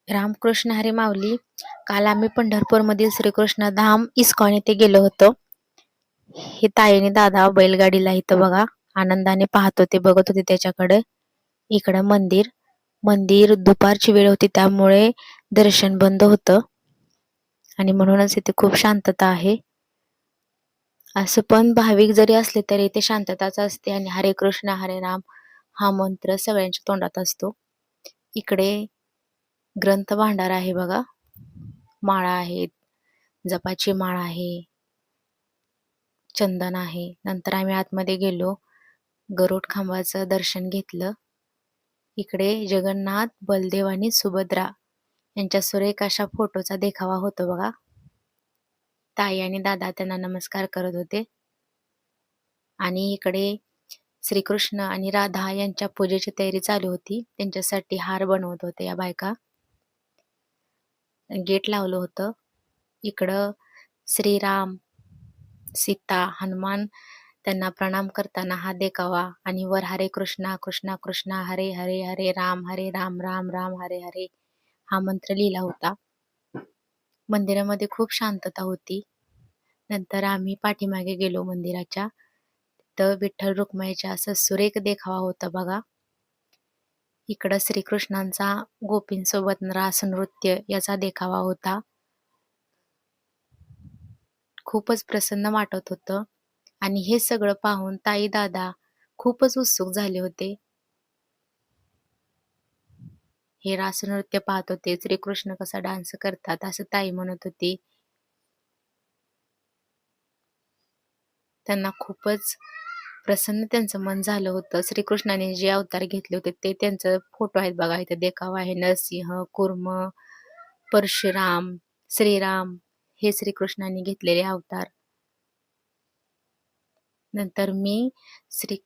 रामकृष्ण हरी माऊली. काल आम्ही पंढरपूरमधील श्रीकृष्ण धाम इस्कॉन येथे गेलो होतो. हे ताई आणि दादा बैलगाडीला इथं बघा आनंदाने पाहत होते, बघत होते त्याच्याकडे. इकडं मंदिर मंदिर दुपारची वेळ होती त्यामुळे दर्शन बंद होतं आणि म्हणूनच इथे खूप शांतता आहे. असं पण भाविक जरी असले तरी इथे शांतताच असते आणि हरे कृष्ण हरे राम हा मंत्र सगळ्यांच्या तोंडात असतो. इकडे ग्रंथ भांडार आहे बघा, माळा आहेत, जपाची माळ आहे, चंदन आहे. नंतर आम्ही आतमध्ये गेलो, गरुड खांबाचं दर्शन घेतलं. इकडे जगन्नाथ, बलदेव आणि सुभद्रा यांच्या सुरेख अशा फोटोचा देखावा होतो बघा. ताई आणि दादा त्यांना नमस्कार करत होते आणि इकडे श्रीकृष्ण आणि राधा यांच्या पूजेची तयारी चालू होती. त्यांच्यासाठी हार बनवत होते या बायका. गेट लावलं होतं. इकडं श्रीराम, सीता, हनुमान त्यांना प्रणाम करताना हा देखावा आणि वर हरे कृष्णा कृष्णा कृष्णा हरे हरे हरे राम राम राम हरे हरे हा मंत्र लिहिला होता. मंदिरामध्ये खूप शांतता होती. नंतर आम्ही पाठीमागे गेलो मंदिराच्या. तिथं विठ्ठल रुक्माईचा असं सुरेख देखावा होता बघा. इकडं श्रीकृष्णांचा गोपींसोबत रास नृत्य याचा देखावा होता. खूपच प्रसन्न वाटत होतं आणि हे सगळं पाहून ताई दादा खूपच उत्सुक झाले होते. हे रास नृत्य पाहत होते, श्रीकृष्ण कसा डान्स करतात असं ताई म्हणत होती. त्यांना खूपच प्रसन्न त्यांचं मन झालं होतं. श्रीकृष्णाने जे अवतार घेतले होते ते त्यांचं फोटो आहेत बघा, इथे देखावा आहे. नरसिंह, कूर्म, परशुराम, श्रीराम हे श्रीकृष्णाने घेतलेले अवतार. नंतर मी श्री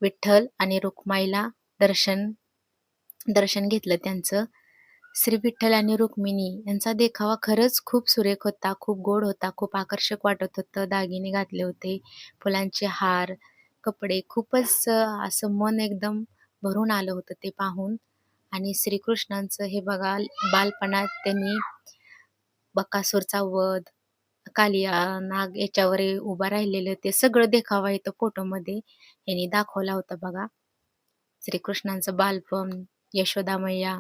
विठ्ठल आणि रुक्माईला दर्शन घेतलं त्यांचं. श्री विठ्ठल आणि रुक्मिणी यांचा देखावा खरंच खूप सुरेख होता, खूप गोड होता, खूप आकर्षक वाटत होतं. दागिने घातले होते, फुलांचे हार, कपडे खूपच असं मन एकदम भरून आलं होतं ते पाहून. आणि श्रीकृष्णांचं हे बघा, बालपणात त्यांनी बकासूरचा वध, कालिया नाग याच्यावर उभा राहिलेलं ते सगळं देखावा इथं फोटोमध्ये यांनी दाखवला होता बघा. श्रीकृष्णांचं बालपण, यशोदा मैया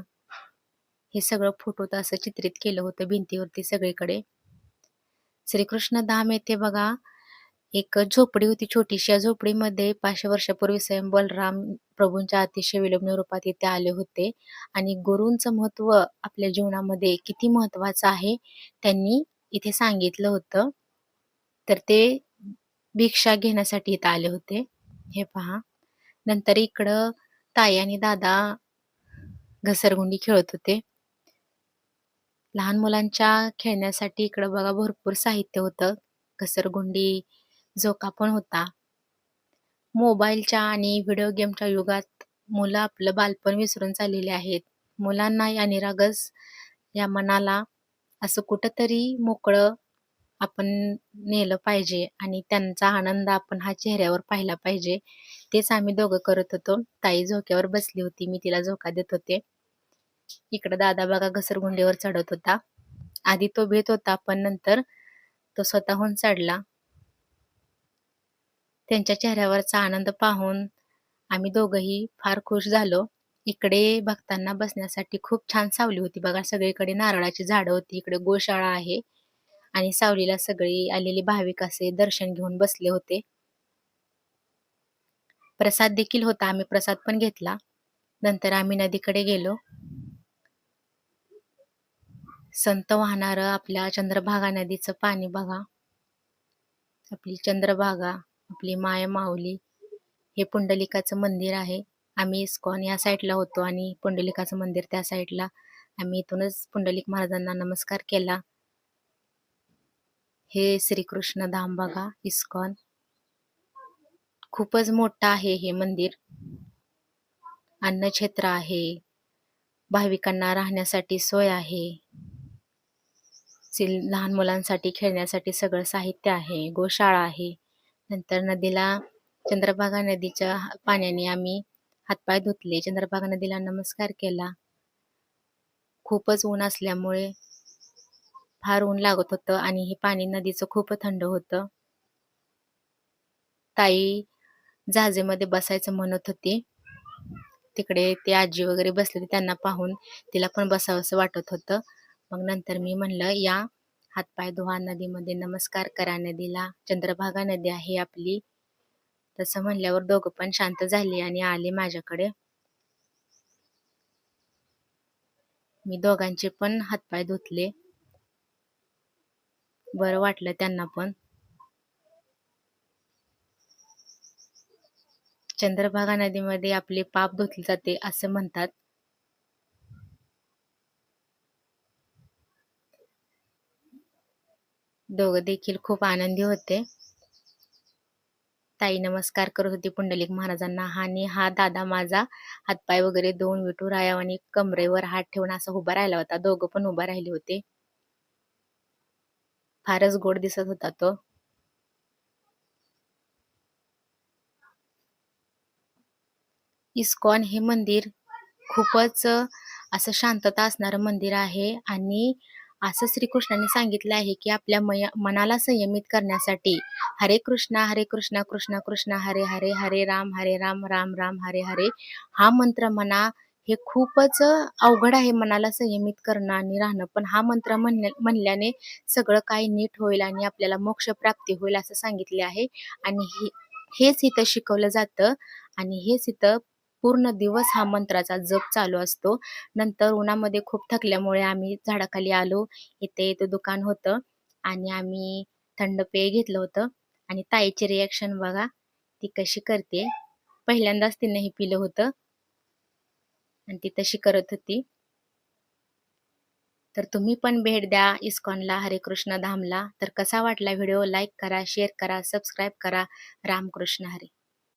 हे सगळं फोटोत असं चित्रित केलं होतं भिंतीवरती सगळीकडे. श्रीकृष्ण धाम येथे बघा एक झोपडी होती छोटीशी. या झोपडीमध्ये 500 वर्षापूर्वी स्वयं बलराम प्रभूंच्या अतिशय विलोभनीय रूपात इथे आले होते आणि गुरूंचं महत्त्व आपल्या जीवनामध्ये किती महत्त्वाचं आहे त्यांनी इथे सांगितलं होतं. तर ते भिक्षा घेण्यासाठी इथं आले होते. हे पहा. नंतर इकडं ताई आणि दादा घसरगुंडी खेळत होते. लहान मुलांच्या खेळण्यासाठी इकडं बघा भरपूर साहित्य होतं. घसरगुंडी, झोका पण होता. मोबाईलच्या आणि व्हिडिओ गेमच्या युगात मुलं आपलं बालपण विसरून चाललेले आहेत. मुलांना या निरागस या मनाला असं कुठंतरी मोकळं आपण नेलं पाहिजे आणि त्यांचा आनंद आपण हा चेहऱ्यावर पाहिला पाहिजे. तेच आम्ही दोघं करत होतो. ताई झोक्यावर बसली होती, मी तिला झोका देत होते. इकडं दादा बघा घसरगुंडीवर चढत होता. आधी तो भीत होता, पण नंतर तो स्वतःहून चढला. त्यांच्या चेहऱ्यावरचा आनंद पाहून आम्ही दोघंही फार खुश झालो. इकडे भक्तांना बसण्यासाठी खूप छान सावली होती बघा. सगळीकडे नारळाची झाडं होती. इकडे गोशाळा आहे आणि सावलीला सगळी आलेली भाविक असे दर्शन घेऊन बसले होते. प्रसाद देखील होता. आम्ही प्रसाद पण घेतला. नंतर आम्ही नदीकडे गेलो. संत वाहणारं आपल्या चंद्रभागा नदीचं पाणी बघा. आपली चंद्रभागा, आपली माय माऊली, हे पुंडलिकाचं मंदिर आहे. आम्ही इस्कॉन या साईडला होतो आणि पुंडलिकाचं मंदिर त्या साईडला. आम्ही इथूनच पुंडलिक महाराजांना नमस्कार केला. हे श्रीकृष्ण धाम बघा इस्कॉन. खूपच मोठं आहे हे मंदिर. अन्नक्षेत्र आहे. भाविकांना राहण्यासाठी सोय आहे. लहान मुलांसाठी खेळण्यासाठी सगळं साहित्य आहे. गोशाळा आहे. नंतर नदीला चंद्रभागा नदीच्या पाण्याने आम्ही हातपाय धुतले. चंद्रभागा नदीला नमस्कार केला. खूपच ऊन असल्यामुळे फार ऊन लागत होतं आणि हे पाणी नदीचं खूप थंड होतं. ताई जहाजेमध्ये बसायचं म्हणत होती. तिकडे ते आजी वगैरे बसलेली त्यांना पाहून तिला पण बसावसं वाटत होतं. मग नंतर मी म्हणलं, "या हातपाय धुवा, नदीमध्ये नमस्कार करा नदीला. चंद्रभागा नदी आहे आपली." तसं म्हणल्यावर दोघं पण शांत झाले आणि आले माझ्याकडे. मी दोघांचे पण हातपाय धुतले. बरं वाटलं त्यांना पण. चंद्रभागा नदीमध्ये आपले पाप धुतले जाते असं म्हणतात. दोघं देखील खूप आनंदी होते. ताई नमस्कार करत होती पुंडलिक महाराजांना आणि हा दादा माझा हातपाय वगैरे धुवून विठुराया आणि कमरेवर हात ठेवून असा उभा राहिला होता. दोघं पण उभा राहिले होते. फारच गोड दिसत होता तो. इस्कॉन हे मंदिर खूपच असं शांतता असणारं मंदिर आहे आणि असं श्रीकृष्णाने सांगितलं आहे, की आपल्या मनाला संयमित करण्यासाठी हरे कृष्णा कृष्ण कृष्ण हरे हरे, हरे राम राम राम हरे हरे हा मंत्र म्हणा. हे खूपच अवघड आहे मनाला संयमित करणं आणि राहणं. पण हा मंत्र म्हणल्याने सगळं काही नीट होईल आणि आपल्याला मोक्ष प्राप्ती होईल असं सांगितले आहे. आणि हेच इथं शिकवलं जातं आणि हेच इथं पूर्ण दिवस हा मंत्राचा जप चालू असतो. नंतर उन्हामध्ये खूप थकल्यामुळे आम्ही झाडाखाली आलो. इथे दुकान होतं आणि आम्ही थंड पेय घेतलं होतं आणि ताईची रिएक्शन बघा, ती कशी करते. पहिल्यांदाच तिने हे पिलं होतं आणि ती तशी करत होती. तर तुम्ही पण भेट द्या इस्कॉनला, हरेकृष्ण धामला. तर कसा वाटला व्हिडिओ? लाईक करा, शेअर करा, सबस्क्राईब करा. रामकृष्ण हरी.